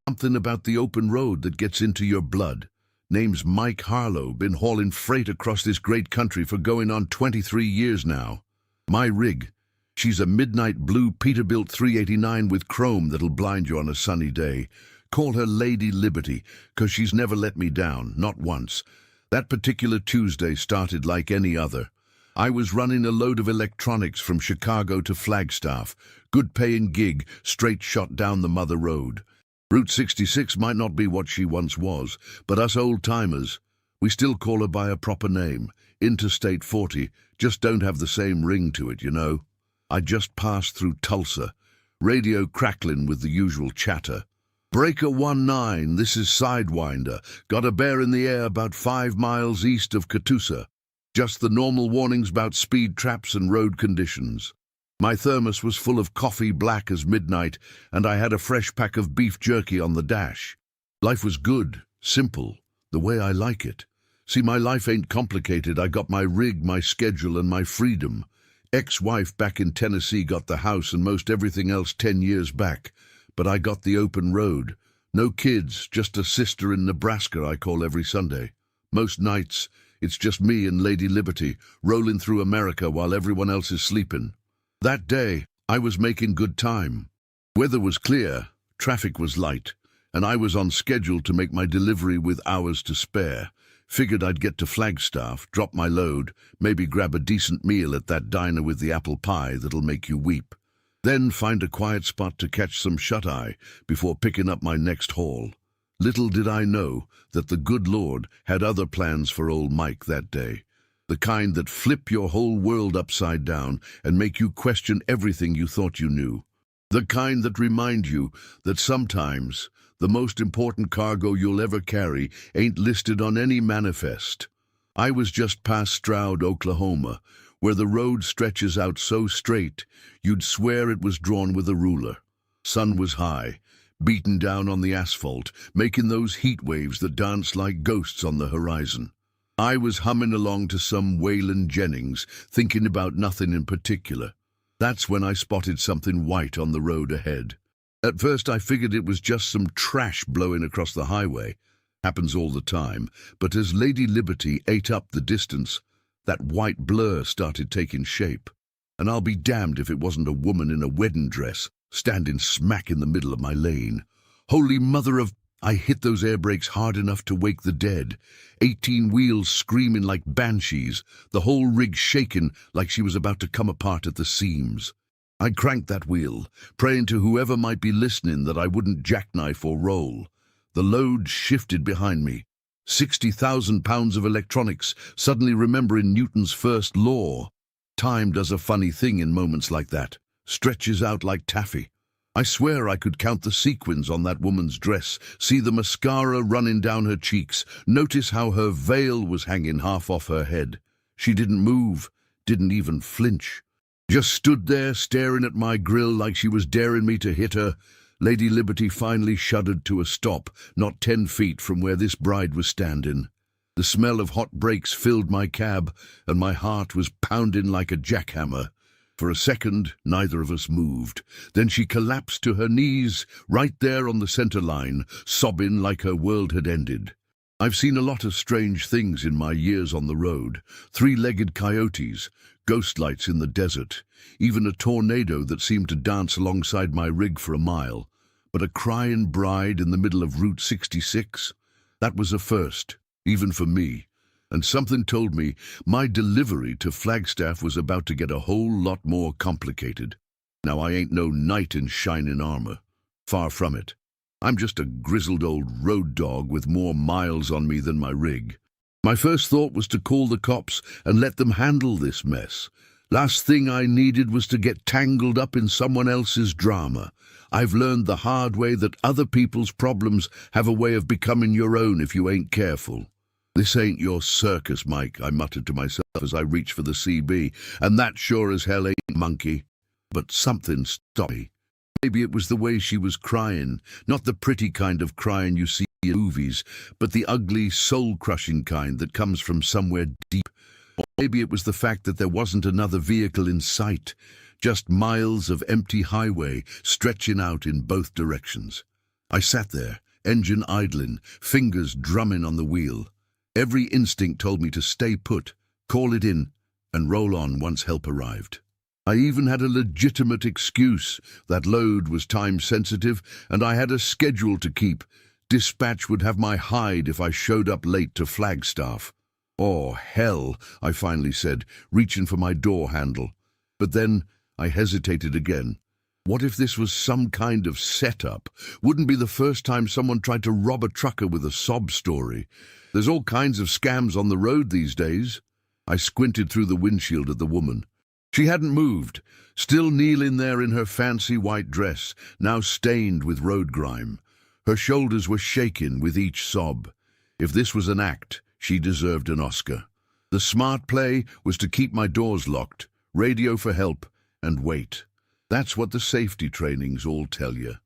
Something about the open road that gets into your blood. Name's Mike Harlow, been hauling freight across this great country for going on 23 years now. My rig, she's a midnight blue Peterbilt 389 with chrome that'll blind you on a sunny day. Call her Lady Liberty, 'cause she's never let me down, not once. That particular Tuesday started like any other. I was running a load of electronics from Chicago to Flagstaff. Good-paying gig, straight shot down the mother road. Route 66 might not be what she once was, but us old-timers, we still call her by a proper name. Interstate 40, just don't have the same ring to it, you know. I just passed through Tulsa, radio crackling with the usual chatter. Breaker 19, this is Sidewinder. Got a bear in the air about 5 miles east of Catoosa. Just the normal warnings about speed traps and road conditions. My thermos was full of coffee black as midnight, and I had a fresh pack of beef jerky on the dash. Life was good, simple, the way I like it. See, my life ain't complicated. I got my rig, my schedule, and my freedom. Ex-wife back in Tennessee got the house and most everything else 10 years back. But I got the open road. No kids, just a sister in Nebraska I call every Sunday. Most nights, it's just me and Lady Liberty, rolling through America while everyone else is sleeping. That day, I was making good time. Weather was clear, traffic was light, and I was on schedule to make my delivery with hours to spare. Figured I'd get to Flagstaff, drop my load, maybe grab a decent meal at that diner with the apple pie that'll make you weep. Then find a quiet spot to catch some shut-eye before picking up my next haul. Little did I know that the good Lord had other plans for old Mike that day. The kind that flip your whole world upside down and make you question everything you thought you knew. The kind that remind you that sometimes the most important cargo you'll ever carry ain't listed on any manifest. I was just past Stroud, Oklahoma, where the road stretches out so straight you'd swear it was drawn with a ruler. Sun was high, beaten down on the asphalt, making those heat waves that dance like ghosts on the horizon. I was humming along to some Waylon Jennings, thinking about nothing in particular. That's when I spotted something white on the road ahead. At first I figured it was just some trash blowing across the highway. Happens all the time, but as Lady Liberty ate up the distance, that white blur started taking shape. And I'll be damned if it wasn't a woman in a wedding dress, standing smack in the middle of my lane. Holy mother of... I hit those air brakes hard enough to wake the dead. 18 wheels screaming like banshees, the whole rig shaking like she was about to come apart at the seams. I cranked that wheel, praying to whoever might be listening that I wouldn't jackknife or roll. The load shifted behind me. 60,000 pounds of electronics, suddenly remembering Newton's first law. Time does a funny thing in moments like that, stretches out like taffy. I swear I could count the sequins on that woman's dress, see the mascara running down her cheeks, notice how her veil was hanging half off her head. She didn't move, didn't even flinch. Just stood there staring at my grill like she was daring me to hit her. Lady Liberty finally shuddered to a stop, not 10 feet from where this bride was standing. The smell of hot brakes filled my cab, and my heart was pounding like a jackhammer. For a second, neither of us moved. Then she collapsed to her knees, right there on the center line, sobbing like her world had ended. I've seen a lot of strange things in my years on the road. 3-legged coyotes, ghost lights in the desert, even a tornado that seemed to dance alongside my rig for a mile. But a crying bride in the middle of Route 66? That was a first, even for me. And something told me my delivery to Flagstaff was about to get a whole lot more complicated. Now, I ain't no knight in shining armor. Far from it. I'm just a grizzled old road dog with more miles on me than my rig. My first thought was to call the cops and let them handle this mess. Last thing I needed was to get tangled up in someone else's drama. I've learned the hard way that other people's problems have a way of becoming your own if you ain't careful. "This ain't your circus, Mike," I muttered to myself as I reached for the CB, "and that sure as hell ain't monkey." But something stopped me. Maybe it was the way she was crying, not the pretty kind of crying you see in movies, but the ugly, soul-crushing kind that comes from somewhere deep. Or maybe it was the fact that there wasn't another vehicle in sight, just miles of empty highway stretching out in both directions. I sat there, engine idling, fingers drumming on the wheel. Every instinct told me to stay put, call it in, and roll on once help arrived. I even had a legitimate excuse. That load was time-sensitive, and I had a schedule to keep. Dispatch would have my hide if I showed up late to Flagstaff. "Oh, hell," I finally said, reaching for my door handle. But then I hesitated again. What if this was some kind of setup? Wouldn't be the first time someone tried to rob a trucker with a sob story. There's all kinds of scams on the road these days. I squinted through the windshield at the woman. She hadn't moved, still kneeling there in her fancy white dress, now stained with road grime. Her shoulders were shaking with each sob. If this was an act, she deserved an Oscar. The smart play was to keep my doors locked, radio for help, and wait. That's what the safety trainings all tell you.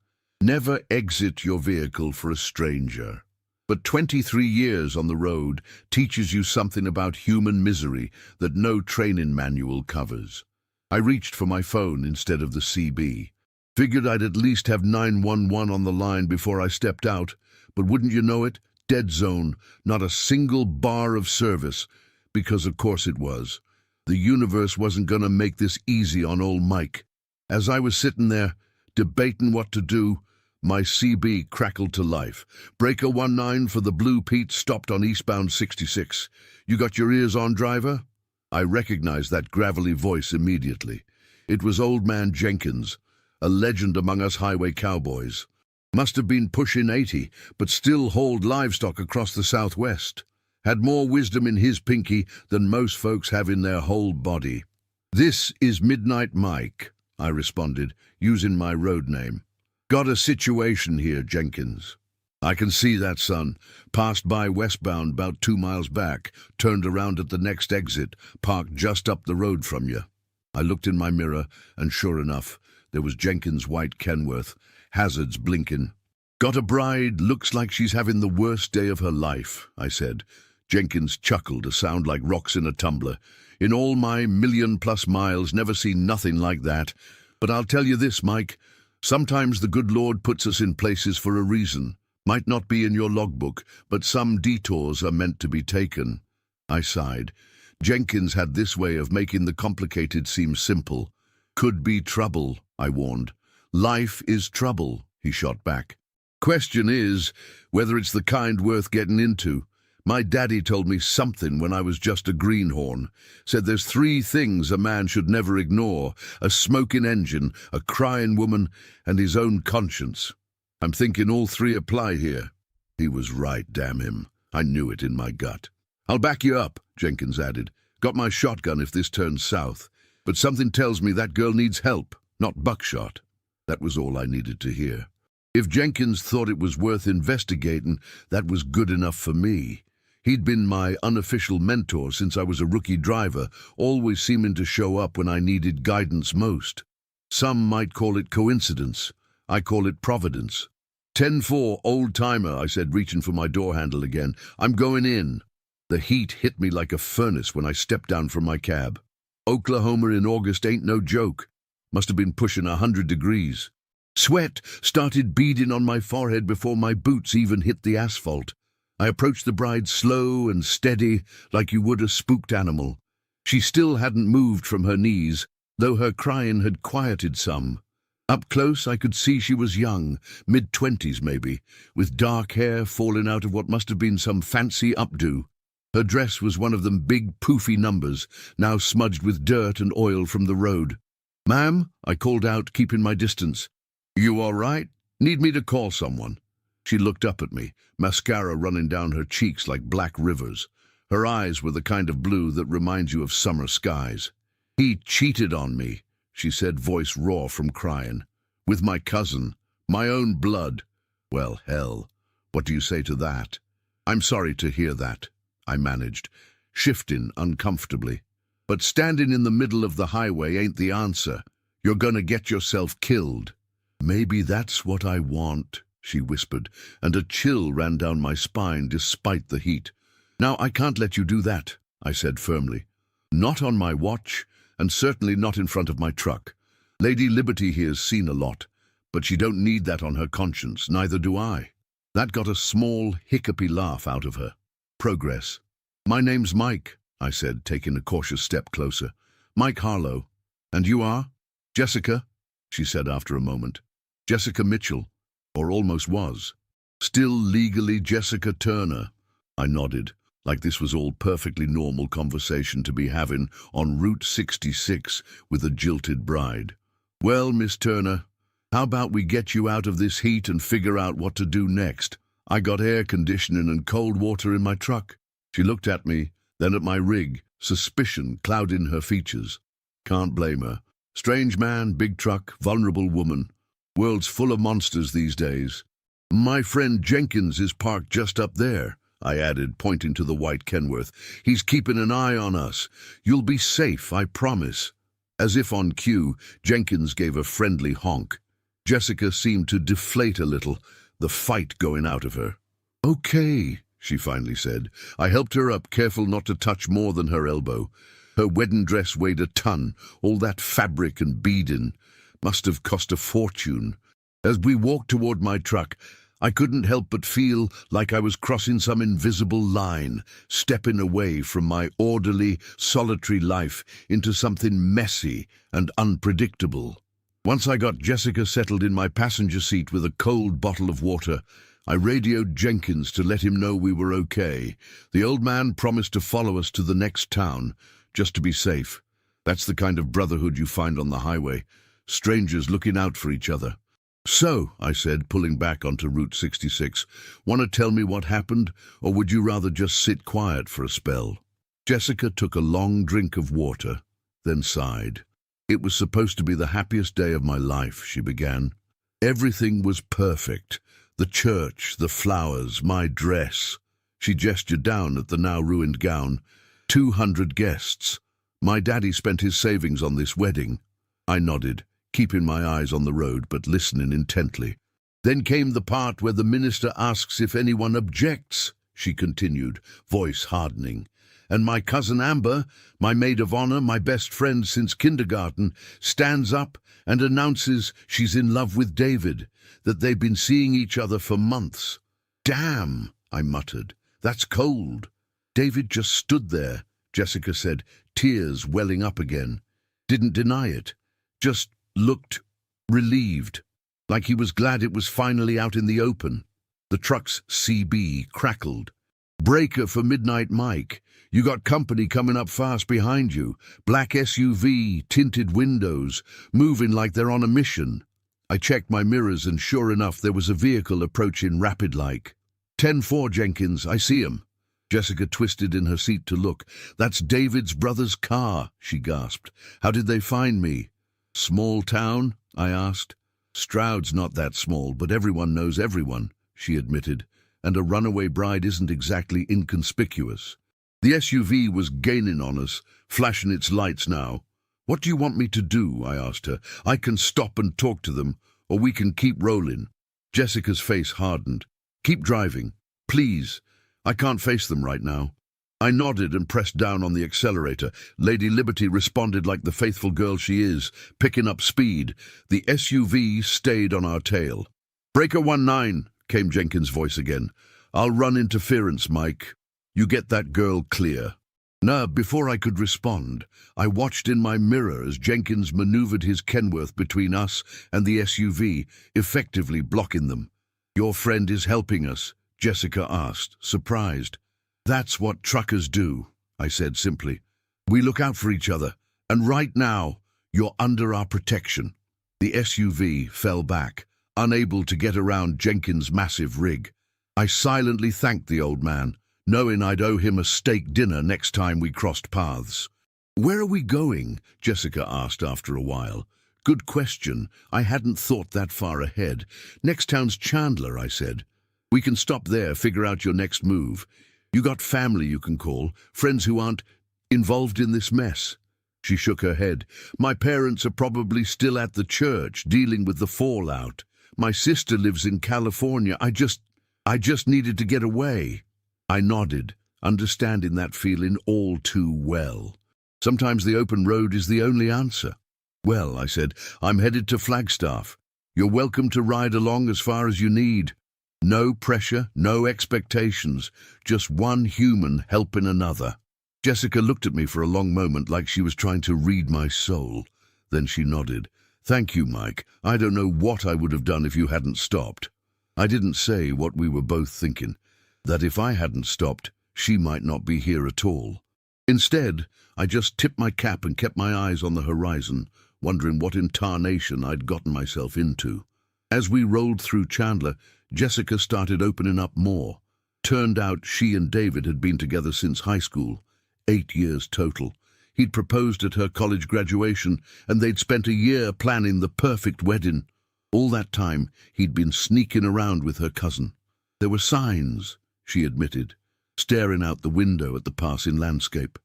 Never exit your vehicle for a stranger. But 23 years on the road teaches you something about human misery that no training manual covers. I reached for my phone instead of the CB. Figured I'd at least have 911 on the line before I stepped out, but wouldn't you know it, dead zone, not a single bar of service, because of course it was. The universe wasn't gonna make this easy on old Mike. As I was sitting there, debating what to do, my CB crackled to life. Breaker 19 for the Blue Pete stopped on eastbound 66. You got your ears on, driver? I recognized that gravelly voice immediately. It was Old Man Jenkins, a legend among us highway cowboys. Must have been pushing 80, but still hauled livestock across the Southwest. Had more wisdom in his pinky than most folks have in their whole body. "This is Midnight Mike," I responded, using my road name. "Got a situation here, Jenkins." "I can see that, son. Passed by westbound about 2 miles back, turned around at the next exit, parked just up the road from you." I looked in my mirror, and sure enough, there was Jenkins' white Kenworth, hazards blinking. "Got a bride, looks like she's having the worst day of her life," I said. Jenkins chuckled, a sound like rocks in a tumbler. "In all my 1,000,000+ miles, never seen nothing like that. But I'll tell you this, Mike. Sometimes the good Lord puts us in places for a reason. Might not be in your logbook, but some detours are meant to be taken." I sighed. Jenkins had this way of making the complicated seem simple. "Could be trouble," I warned. "Life is trouble," he shot back. "Question is whether it's the kind worth getting into. My daddy told me something when I was just a greenhorn. Said there's 3 things a man should never ignore: a smoking engine, a crying woman, and his own conscience. I'm thinking all 3 apply here." He was right, damn him. I knew it in my gut. "I'll back you up," Jenkins added. "Got my shotgun if this turns south. But something tells me that girl needs help, not buckshot." That was all I needed to hear. If Jenkins thought it was worth investigating, that was good enough for me. He'd been my unofficial mentor since I was a rookie driver, always seeming to show up when I needed guidance most. Some might call it coincidence. I call it providence. 10-4, old-timer, I said, reaching for my door handle again. "I'm going in." The heat hit me like a furnace when I stepped down from my cab. Oklahoma in August ain't no joke. Must have been pushing 100 degrees. Sweat started beading on my forehead before my boots even hit the asphalt. I approached the bride slow and steady, like you would a spooked animal. She still hadn't moved from her knees, though her crying had quieted some. Up close I could see she was young, mid-20s maybe, with dark hair falling out of what must have been some fancy updo. Her dress was one of them big poofy numbers, now smudged with dirt and oil from the road. "Ma'am," I called out, keeping my distance. "You all right? Need me to call someone?" She looked up at me, mascara running down her cheeks like black rivers. Her eyes were the kind of blue that reminds you of summer skies. "He cheated on me," she said, voice raw from crying. "With my cousin, my own blood." "Well, hell, what do you say to that?" "I'm sorry to hear that," I managed, shifting uncomfortably. "But standing in the middle of the highway ain't the answer. You're gonna get yourself killed." "Maybe that's what I want," she whispered, and a chill ran down my spine despite the heat. "Now, I can't let you do that," I said firmly. "Not on my watch, and certainly not in front of my truck. Lady Liberty here's seen a lot. But she don't need that on her conscience, neither do I. That got a small, hiccupy laugh out of her. Progress. My name's Mike, I said, taking a cautious step closer. Mike Harlow. And you are? Jessica, she said after a moment. Jessica Mitchell, or almost was. Still legally Jessica Turner. I nodded, like this was all perfectly normal conversation to be having on Route 66 with a jilted bride. Well, Miss Turner, how about we get you out of this heat and figure out what to do next? I got air conditioning and cold water in my truck. She looked at me, then at my rig, suspicion clouding her features. Can't blame her. Strange man, big truck, vulnerable woman. World's full of monsters these days. My friend Jenkins is parked just up there, I added, pointing to the white Kenworth. He's keeping an eye on us. You'll be safe, I promise. As if on cue, Jenkins gave a friendly honk. Jessica seemed to deflate a little, the fight going out of her. Okay, she finally said. I helped her up, careful not to touch more than her elbow. Her wedding dress weighed a ton, all that fabric and beading. Must have cost a fortune. As we walked toward my truck, I couldn't help but feel like I was crossing some invisible line, stepping away from my orderly, solitary life into something messy and unpredictable. Once I got Jessica settled in my passenger seat with a cold bottle of water, I radioed Jenkins to let him know we were okay. The old man promised to follow us to the next town, just to be safe. That's the kind of brotherhood you find on the highway. Strangers looking out for each other. So, I said, pulling back onto Route 66, want to tell me what happened, or would you rather just sit quiet for a spell? Jessica took a long drink of water, then sighed. It was supposed to be the happiest day of my life, she began. Everything was perfect. The church, the flowers, my dress. She gestured down at the now ruined gown. 200 guests. My daddy spent his savings on this wedding. I nodded, keeping my eyes on the road but listening intently. Then came the part where the minister asks if anyone objects, she continued, voice hardening. And my cousin Amber, my maid of honor, my best friend since kindergarten, stands up and announces she's in love with David, that they've been seeing each other for months. Damn, I muttered. That's cold. David just stood there, Jessica said, tears welling up again. Didn't deny it. Just looked relieved, like he was glad it was finally out in the open. The truck's CB crackled. Breaker for Midnight Mike. You got company coming up fast behind you. Black SUV, tinted windows, moving like they're on a mission. I checked my mirrors and sure enough there was a vehicle approaching rapid-like. 10-4, Jenkins, I see him. Jessica twisted in her seat to look. That's David's brother's car, she gasped. How did they find me? Small town? I asked. Stroud's not that small, but everyone knows everyone, she admitted, and a runaway bride isn't exactly inconspicuous. The SUV was gaining on us, flashing its lights now. What do you want me to do? I asked her. I can stop and talk to them, or we can keep rolling. Jessica's face hardened. Keep driving, please. I can't face them right now. I nodded and pressed down on the accelerator. Lady Liberty responded like the faithful girl she is, picking up speed. The SUV stayed on our tail. Breaker 19, came Jenkins' voice again. I'll run interference, Mike. You get that girl clear. Now, before I could respond, I watched in my mirror as Jenkins maneuvered his Kenworth between us and the SUV, effectively blocking them. Your friend is helping us, Jessica asked, surprised. That's what truckers do, I said simply. We look out for each other, and right now, you're under our protection. The SUV fell back, unable to get around Jenkins' massive rig. I silently thanked the old man, knowing I'd owe him a steak dinner next time we crossed paths. Where are we going? Jessica asked after a while. Good question. I hadn't thought that far ahead. Next town's Chandler, I said. We can stop there, figure out your next move. You got family you can call, friends who aren't involved in this mess. She shook her head. My parents are probably still at the church, dealing with the fallout. My sister lives in California. I just needed to get away. I nodded, understanding that feeling all too well. Sometimes the open road is the only answer. Well, I said, I'm headed to Flagstaff. You're welcome to ride along as far as you need. No pressure, no expectations, just one human helping another." Jessica looked at me for a long moment like she was trying to read my soul. Then she nodded. "Thank you, Mike. I don't know what I would have done if you hadn't stopped." I didn't say what we were both thinking, that if I hadn't stopped, she might not be here at all. Instead, I just tipped my cap and kept my eyes on the horizon, wondering what in tarnation I'd gotten myself into. As we rolled through Chandler, Jessica started opening up more. Turned out she and David had been together since high school, 8 years total. He'd proposed at her college graduation, and they'd spent a year planning the perfect wedding. All that time, he'd been sneaking around with her cousin. There were signs, she admitted, staring out the window at the passing landscape.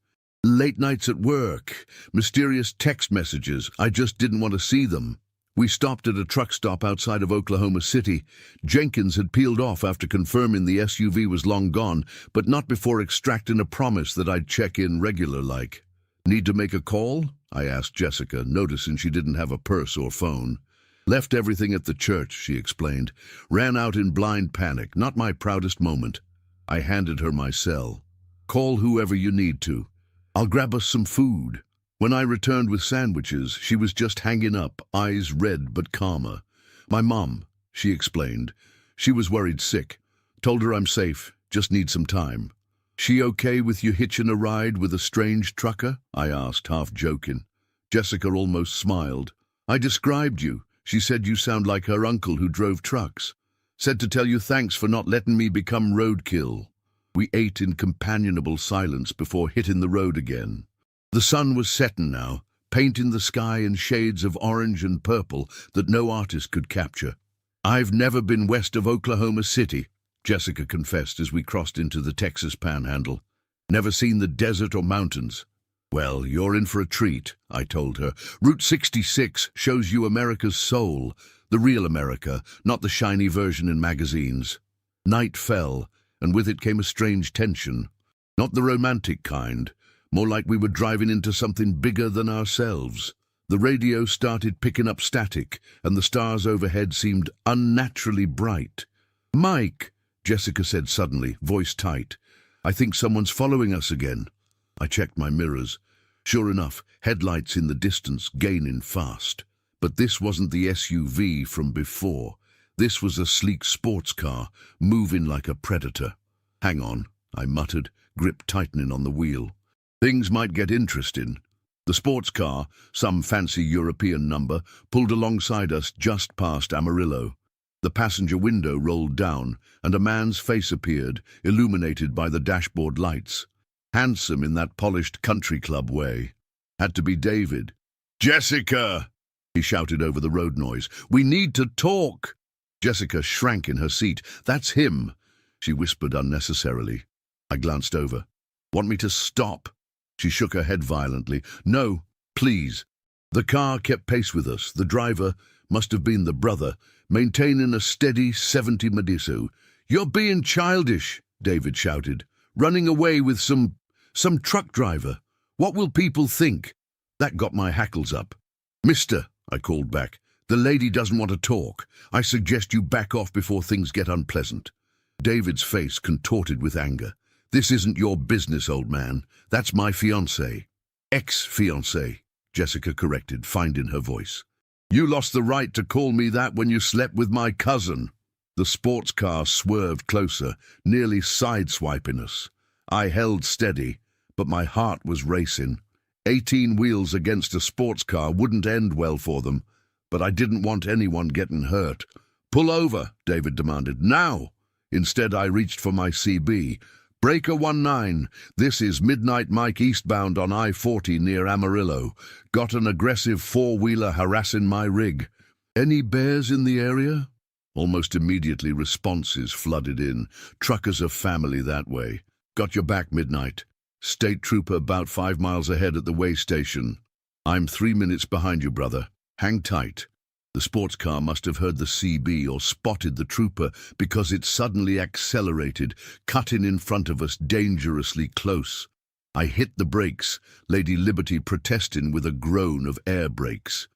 Late nights at work, mysterious text messages, I just didn't want to see them. We stopped at a truck stop outside of Oklahoma City. Jenkins had peeled off after confirming the SUV was long gone, but not before extracting a promise that I'd check in regular-like. "Need to make a call?" I asked Jessica, noticing she didn't have a purse or phone. "Left everything at the church," she explained. "Ran out in blind panic, not my proudest moment." I handed her my cell. "Call whoever you need to. I'll grab us some food." When I returned with sandwiches, she was just hanging up, eyes red but calmer. "My mom," she explained. "She was worried sick. Told her I'm safe, just need some time." "She okay with you hitching a ride with a strange trucker?" I asked, half joking. Jessica almost smiled. "I described you. She said you sound like her uncle who drove trucks. Said to tell you thanks for not letting me become roadkill." We ate in companionable silence before hitting the road again. The sun was setting now, painting the sky in shades of orange and purple that no artist could capture. "I've never been west of Oklahoma City," Jessica confessed as we crossed into the Texas Panhandle. "Never seen the desert or mountains." "Well, you're in for a treat," I told her. "Route 66 shows you America's soul, the real America, not the shiny version in magazines." Night fell, and with it came a strange tension. Not the romantic kind, more like we were driving into something bigger than ourselves. The radio started picking up static, and the stars overhead seemed unnaturally bright. "Mike," Jessica said suddenly, voice tight. "I think someone's following us again." I checked my mirrors. Sure enough, headlights in the distance, gaining fast. But this wasn't the SUV from before. This was a sleek sports car, moving like a predator. "Hang on," I muttered, grip tightening on the wheel. Things might get interesting. The sports car, some fancy European number, pulled alongside us just past Amarillo. The passenger window rolled down, and a man's face appeared, illuminated by the dashboard lights. Handsome in that polished country club way. Had to be David. "Jessica!" he shouted over the road noise. "We need to talk!" Jessica shrank in her seat. "That's him," she whispered unnecessarily. I glanced over. "Want me to stop?" She shook her head violently. "No, please." The car kept pace with us. The driver, must have been the brother, maintaining a steady 70 Mediso. "You're being childish," David shouted. "Running away with some truck driver. What will people think?" That got my hackles up. "Mister," I called back, "the lady doesn't want to talk. I suggest you back off before things get unpleasant." David's face contorted with anger. "This isn't your business, old man. That's my fiancée." "Ex-fiancée," Jessica corrected, finding her voice. "You lost the right to call me that when you slept with my cousin." The sports car swerved closer, nearly sideswiping us. I held steady, but my heart was racing. 18 wheels against a sports car wouldn't end well for them, but I didn't want anyone getting hurt. "Pull over," David demanded. "Now!" Instead, I reached for my CB. "Breaker 19, this is Midnight Mike eastbound on I-40 near Amarillo. Got an aggressive four-wheeler harassing my rig. Any bears in the area?" Almost immediately, responses flooded in. "Truckers are family that way. Got your back, Midnight. State trooper about 5 miles ahead at the way station. I'm 3 minutes behind you, brother. Hang tight." The sports car must have heard the CB or spotted the trooper because it suddenly accelerated, cutting in front of us dangerously close. I hit the brakes, Lady Liberty protesting with a groan of air brakes.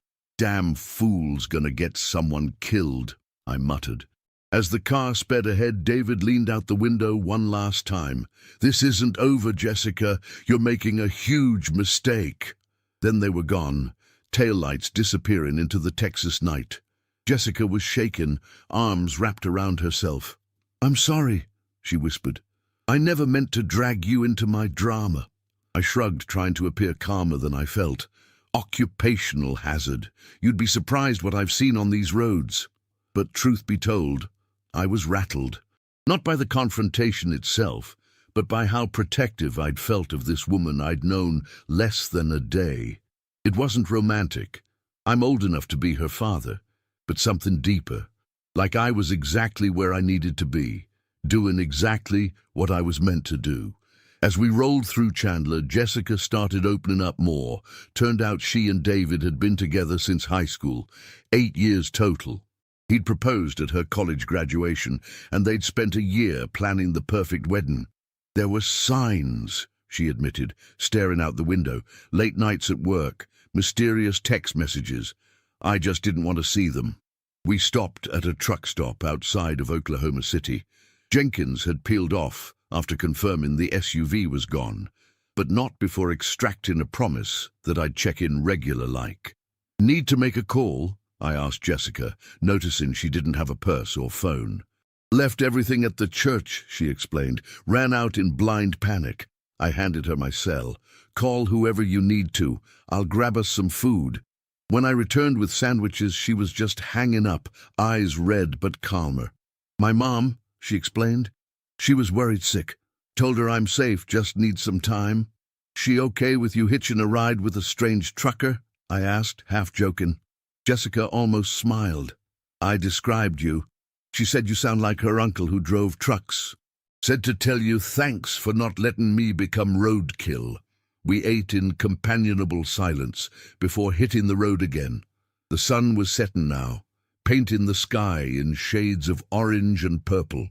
Damn fool's gonna get someone killed, I muttered. As the car sped ahead, David leaned out the window one last time. This isn't over, Jessica. You're making a huge mistake. Then they were gone, taillights disappearing into the Texas night. Jessica was shaken, arms wrapped around herself. I'm sorry, she whispered. I never meant to drag you into my drama. I shrugged, trying to appear calmer than I felt. Occupational hazard. You'd be surprised what I've seen on these roads. But truth be told, I was rattled. Not by the confrontation itself, but by how protective I'd felt of this woman I'd known less than a day. It wasn't romantic. I'm old enough to be her father, but something deeper. Like I was exactly where I needed to be, doing exactly what I was meant to do. As we rolled through Chandler, Jessica started opening up more. Turned out she and David had been together since high school, 8 years total. He'd proposed at her college graduation, and they'd spent a year planning the perfect wedding. There were signs, she admitted, staring out the window, late nights at work, mysterious text messages. I just didn't want to see them. We stopped at a truck stop outside of Oklahoma City. Jenkins had peeled off after confirming the SUV was gone, but not before extracting a promise that I'd check in regular like. Need to make a call? I asked Jessica, noticing she didn't have a purse or phone. Left everything at the church, she explained. Ran out in blind panic. I handed her my cell. Call whoever you need to. I'll grab us some food. When I returned with sandwiches, she was just hanging up, eyes red but calmer. My mom, she explained. She was worried sick. Told her I'm safe, just need some time. She okay with you hitching a ride with a strange trucker? I asked, half joking. Jessica almost smiled. I described you. She said you sound like her uncle who drove trucks. Said to tell you thanks for not letting me become roadkill. We ate in companionable silence before hitting the road again. The sun was setting now, painting the sky in shades of orange and purple.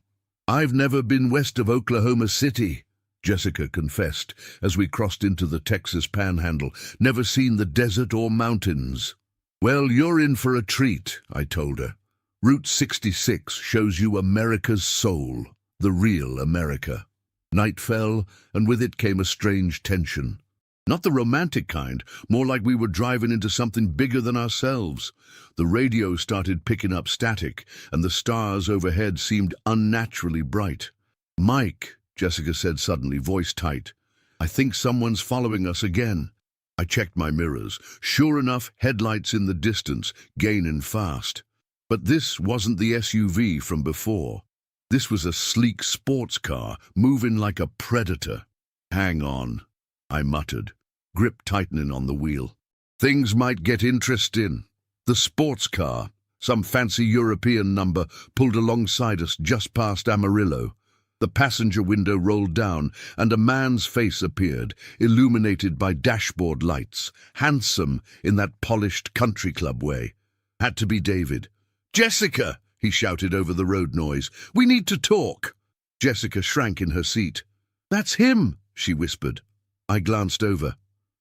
I've never been west of Oklahoma City, Jessica confessed as we crossed into the Texas Panhandle. Never seen the desert or mountains. Well, you're in for a treat, I told her. Route 66 shows you America's soul, the real America. Night fell, and with it came a strange tension. Not the romantic kind, more like we were driving into something bigger than ourselves. The radio started picking up static, and the stars overhead seemed unnaturally bright. Mike, Jessica said suddenly, voice tight. I think someone's following us again. I checked my mirrors. Sure enough, headlights in the distance, gaining fast. But this wasn't the SUV from before. This was a sleek sports car, moving like a predator. Hang on, I muttered, grip tightening on the wheel. Things might get interesting. The sports car, some fancy European number, pulled alongside us just past Amarillo. The passenger window rolled down, and a man's face appeared, illuminated by dashboard lights, handsome in that polished country club way. Had to be David. Jessica, he shouted over the road noise. We need to talk. Jessica shrank in her seat. That's him, she whispered. I glanced over.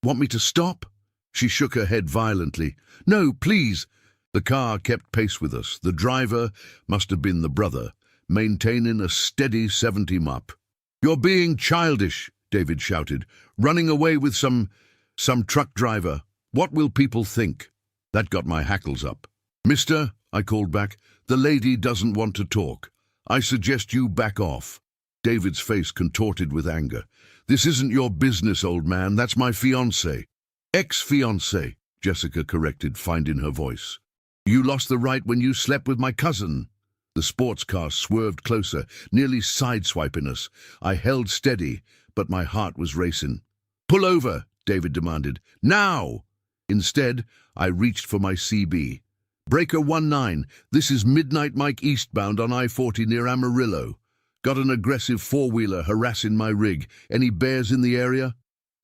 Want me to stop? She shook her head violently. No, please. The car kept pace with us. The driver must have been the brother, maintaining a steady 70 mop. You're being childish, David shouted. Running away with some truck driver. What will people think? That got my hackles up. Mister, I called back, the lady doesn't want to talk. I suggest you back off. David's face contorted with anger. This isn't your business, old man. That's my fiancé. Ex-fiancé, Jessica corrected, finding her voice. You lost the right when you slept with my cousin. The sports car swerved closer, nearly sideswiping us. I held steady, but my heart was racing. Pull over, David demanded. Now! Instead, I reached for my CB. Breaker 19, this is Midnight Mike eastbound on I-40 near Amarillo. Got an aggressive four-wheeler harassing my rig. Any bears in the area?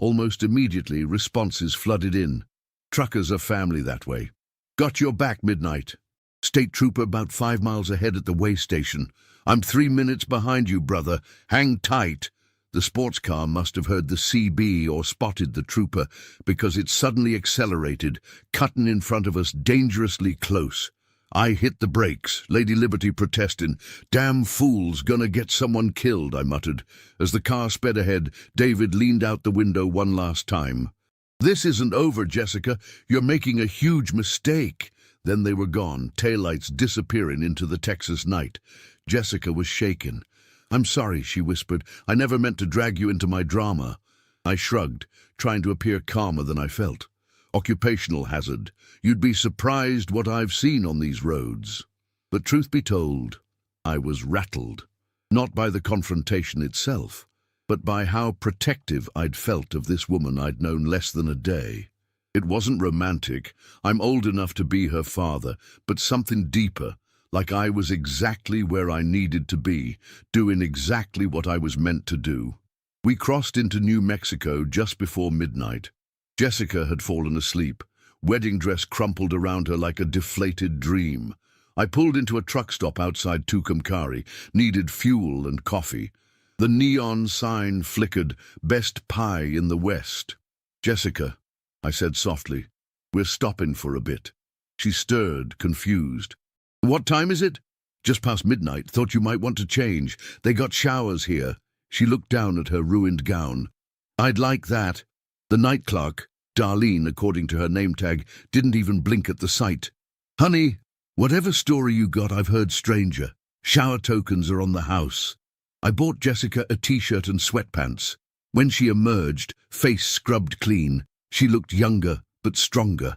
Almost immediately, responses flooded in. Truckers are family that way. Got your back, Midnight. State trooper about 5 miles ahead at the way station. I'm 3 minutes behind you, brother. Hang tight. The sports car must have heard the CB or spotted the trooper because it suddenly accelerated, cutting in front of us dangerously close. I hit the brakes, Lady Liberty protesting. "Damn fools, gonna get someone killed," I muttered. As the car sped ahead, David leaned out the window one last time. "This isn't over, Jessica. You're making a huge mistake." Then they were gone, taillights disappearing into the Texas night. Jessica was shaken. "I'm sorry," she whispered. "I never meant to drag you into my drama." I shrugged, trying to appear calmer than I felt. "Occupational hazard. You'd be surprised what I've seen on these roads." But truth be told, I was rattled. Not by the confrontation itself, but by how protective I'd felt of this woman I'd known less than a day. It wasn't romantic. I'm old enough to be her father, but something deeper, like I was exactly where I needed to be, doing exactly what I was meant to do. We crossed into New Mexico just before midnight. Jessica had fallen asleep, wedding dress crumpled around her like a deflated dream. I pulled into a truck stop outside Tucumcari, needed fuel and coffee. The neon sign flickered, "Best Pie in the West." "Jessica," I said softly, "we're stopping for a bit." She stirred, confused. "What time is it?" "Just past midnight. Thought you might want to change. They got showers here." She looked down at her ruined gown. "I'd like that." The night clerk, Darlene according to her name tag, didn't even blink at the sight. "Honey, whatever story you got, I've heard stranger. Shower tokens are on the house." I bought Jessica a t-shirt and sweatpants. When she emerged, face scrubbed clean, she looked younger but stronger.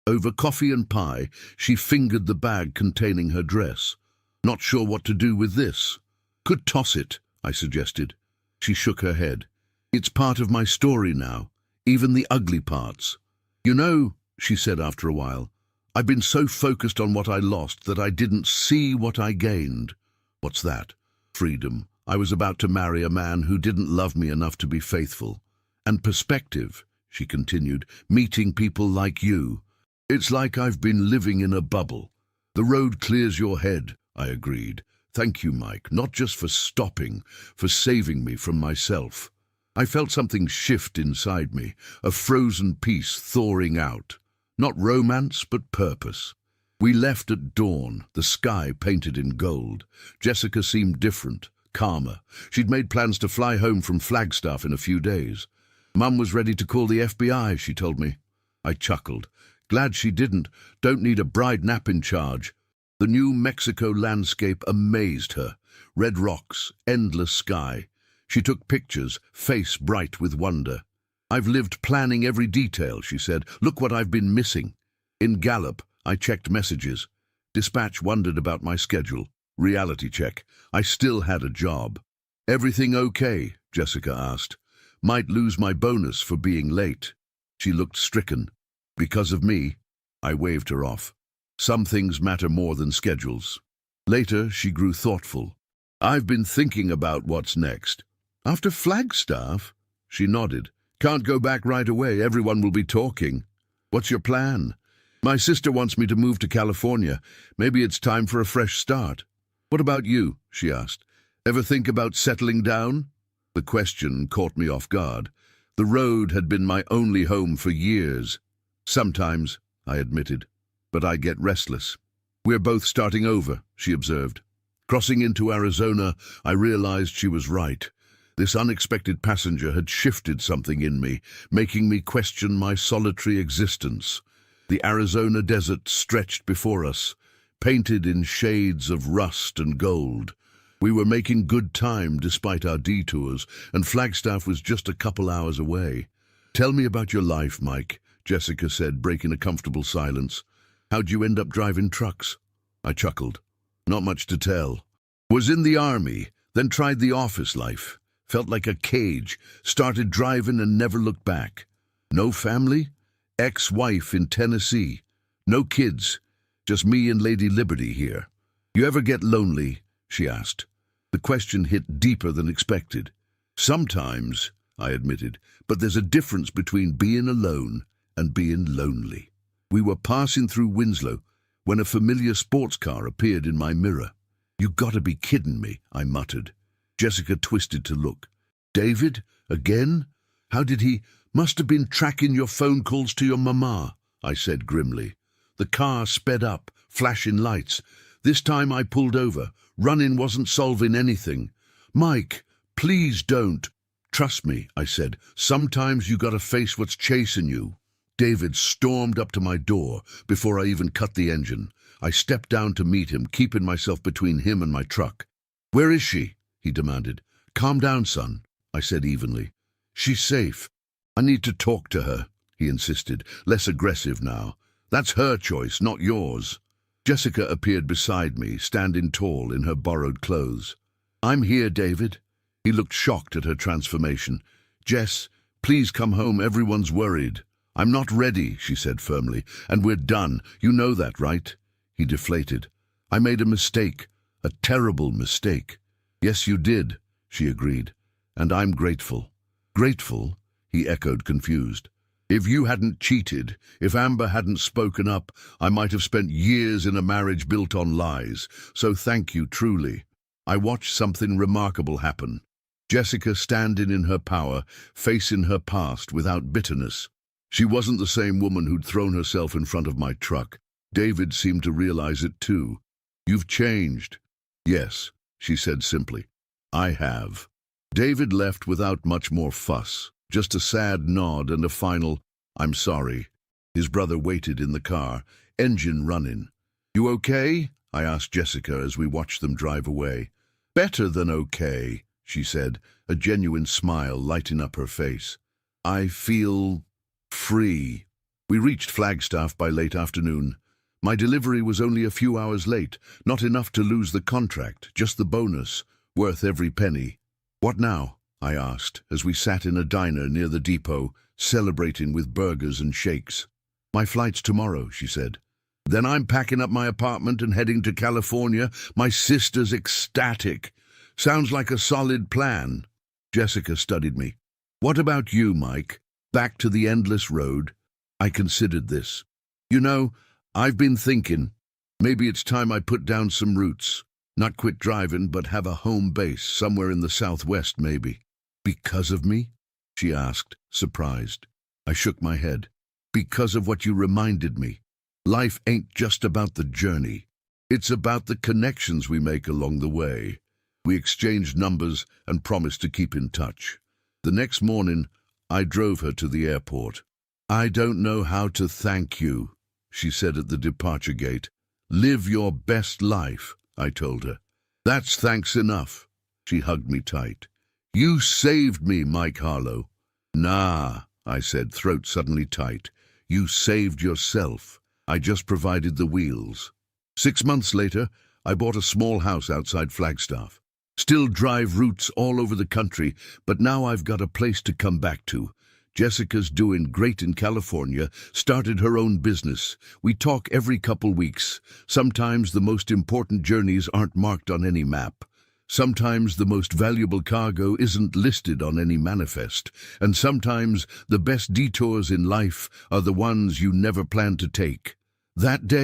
Over coffee and pie, she fingered the bag containing her dress. "Not sure what to do with this." "Could toss it," I suggested. She shook her head. "It's part of my story now, even the ugly parts." "You know," she said after a while, "I've been so focused on what I lost that I didn't see what I gained." "What's that?" "Freedom. I was about to marry a man who didn't love me enough to be faithful. And perspective," she continued, "meeting people like you. It's like I've been living in a bubble." "The road clears your head," I agreed. "Thank you, Mike, not just for stopping, for saving me from myself." I felt something shift inside me, a frozen peace thawing out. Not romance, but purpose. We left at dawn, the sky painted in gold. Jessica seemed different, calmer. She'd made plans to fly home from Flagstaff in a few days. "Mum was ready to call the FBI," she told me. I chuckled. Glad she didn't. Don't need a bride nap in charge. The New Mexico landscape amazed her. Red rocks, endless sky. She took pictures, face bright with wonder. "I've lived planning every detail," she said. "Look what I've been missing." In Gallup, I checked messages. Dispatch wondered about my schedule. Reality check. I still had a job. "Everything okay?" Jessica asked. "Might lose my bonus for being late." She looked stricken. "Because of me?" I waved her off. Some things matter more than schedules. Later, she grew thoughtful. "I've been thinking about what's next." "After Flagstaff?" She nodded. "Can't go back right away. Everyone will be talking." "What's your plan?" "My sister wants me to move to California. Maybe it's time for a fresh start." "What about you?" she asked. "Ever think about settling down?" The question caught me off guard. The road had been my only home for years. "Sometimes," I admitted, "but I get restless." "We're both starting over," she observed. Crossing into Arizona, I realized she was right. This unexpected passenger had shifted something in me, making me question my solitary existence. The Arizona desert stretched before us, painted in shades of rust and gold. We were making good time despite our detours, and Flagstaff was just a couple hours away. "Tell me about your life, Mike," Jessica said, breaking a comfortable silence. "How'd you end up driving trucks?" I chuckled. "Not much to tell. Was in the army, then tried the office life. Felt like a cage, started driving and never looked back. No family? Ex-wife in Tennessee. No kids. Just me and Lady Liberty here. You ever get lonely?" she asked. The question hit deeper than expected. "Sometimes," I admitted, "but there's a difference between being alone and being lonely." We were passing through Winslow when a familiar sports car appeared in my mirror. "You gotta be kidding me," I muttered. Jessica twisted to look. David? Again? How did he? Must have been tracking your phone calls to your mama, I said grimly. The car sped up, flashing lights. This time I pulled over. Running wasn't solving anything. Mike, please don't. Trust me, I said. Sometimes you gotta face what's chasing you. David stormed up to my door before I even cut the engine. I stepped down to meet him, keeping myself between him and my truck. Where is she? He demanded. Calm down, son, I said evenly. She's safe. I need to talk to her, he insisted, less aggressive now. That's her choice, not yours. Jessica appeared beside me, standing tall in her borrowed clothes. I'm here, David. He looked shocked at her transformation. Jess, please come home, everyone's worried. I'm not ready, she said firmly, and we're done. You know that, right? He deflated. I made a mistake, a terrible mistake. Yes, you did, she agreed, and I'm grateful. Grateful? He echoed, confused. If you hadn't cheated, if Amber hadn't spoken up, I might have spent years in a marriage built on lies. So thank you, truly. I watched something remarkable happen. Jessica standing in her power, facing her past without bitterness. She wasn't the same woman who'd thrown herself in front of my truck. David seemed to realize it too. You've changed. Yes, she said simply. I have. David left without much more fuss. Just a sad nod and a final, I'm sorry. His brother waited in the car, engine running. You okay? I asked Jessica as we watched them drive away. Better than okay, she said, a genuine smile lighting up her face. I feel free. We reached Flagstaff by late afternoon. My delivery was only a few hours late, not enough to lose the contract, just the bonus, worth every penny. What now? I asked, as we sat in a diner near the depot, celebrating with burgers and shakes. My flight's tomorrow, she said. Then I'm packing up my apartment and heading to California. My sister's ecstatic. Sounds like a solid plan. Jessica studied me. What about you, Mike? Back to the endless road? I considered this. You know, I've been thinking, maybe it's time I put down some roots. Not quit driving, but have a home base somewhere in the Southwest, maybe. Because of me? She asked, surprised. I shook my head. Because of what you reminded me. Life ain't just about the journey. It's about the connections we make along the way. We exchanged numbers and promised to keep in touch. The next morning, I drove her to the airport. I don't know how to thank you, she said at the departure gate. Live your best life, I told her. That's thanks enough. She hugged me tight. You saved me, Mike Harlow. Nah, I said, throat suddenly tight. You saved yourself. I just provided the wheels. 6 months later, I bought a small house outside Flagstaff. Still drive routes all over the country, but now I've got a place to come back to. Jessica's doing great in California, started her own business. We talk every couple weeks. Sometimes the most important journeys aren't marked on any map. Sometimes the most valuable cargo isn't listed on any manifest. And sometimes the best detours in life are the ones you never planned to take. That day,